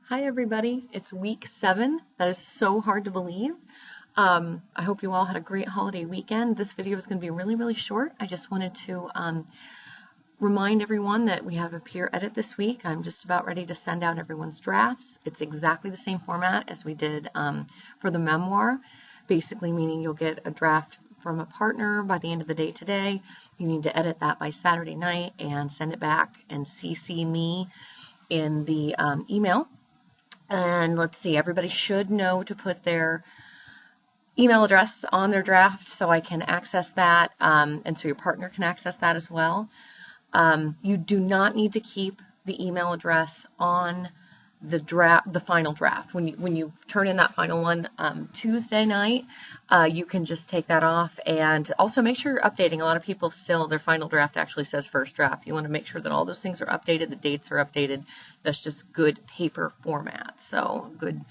Hi everybody, it's week 7. That is so hard to believe. I hope you all had a great holiday weekend. This video is going to be really short. I just wanted to remind everyone that we have a peer edit this week. I'm just about ready to send out everyone's drafts. It's exactly the same format as we did for the memoir, basically meaning you'll get a draft from a partner by the end of the day today. You need to edit that by Saturday night and send it back and CC me in the email. And let's see, everybody should know to put their email address on their draft so I can access that, and so your partner can access that as well. You do not need to keep the email address on the final draft. When you turn in that final one Tuesday night, you can just take that off, and also make sure you're updating. A lot of people still, their final draft actually says first draft. You want to make sure that all those things are updated, the dates are updated. That's just good paper format. So good,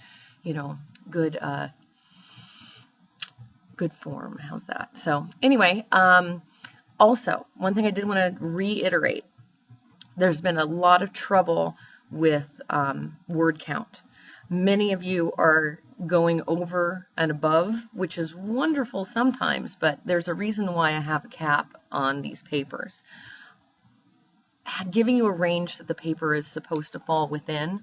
good form. How's that? So anyway, also one thing I did want to reiterate, there's been a lot of trouble with word count. Many of you are going over and above, which is wonderful sometimes, but there's a reason why I have a cap on these papers. Giving you a range that the paper is supposed to fall within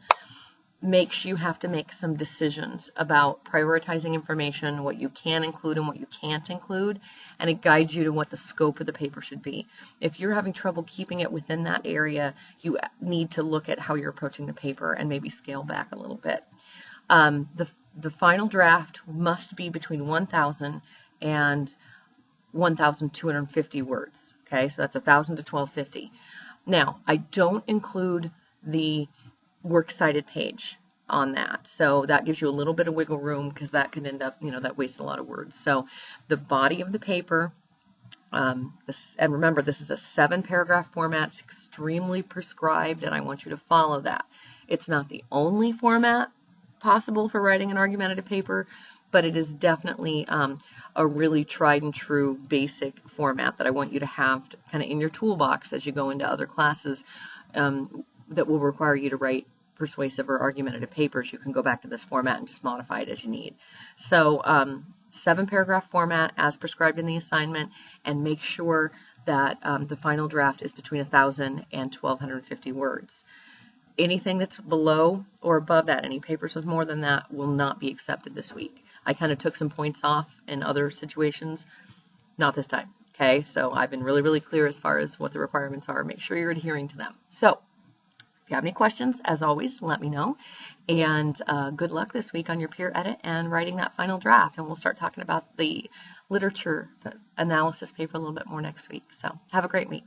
makes you have to make some decisions about prioritizing information, what you can include and what you can't include, and it guides you to what the scope of the paper should be. If you're having trouble keeping it within that area, you need to look at how you're approaching the paper and maybe scale back a little bit. The final draft must be between 1,000 and 1,250 words. Okay, so that's 1,000 to 1,250. Now, I don't include the works cited page on that, so that gives you a little bit of wiggle room, because that can end up, that wastes a lot of words. So the body of the paper, and remember, this is a 7-paragraph format. It's extremely prescribed, and I want you to follow that. It's not the only format possible for writing an argumentative paper, but it is definitely a really tried and true basic format that I want you to have kind of in your toolbox as you go into other classes that will require you to write persuasive or argumentative papers. You can go back to this format and just modify it as you need. So 7-paragraph format as prescribed in the assignment, and make sure that the final draft is between 1,000 and 1,250 words. Anything that's below or above that, any papers with more than that, will not be accepted this week. I kind of took some points off in other situations, not this time. Okay, so I've been really clear as far as what the requirements are. Make sure you're adhering to them. So if you have any questions, as always, let me know. And good luck this week on your peer edit and writing that final draft. And we'll start talking about the literature analysis paper a little bit more next week. So have a great week.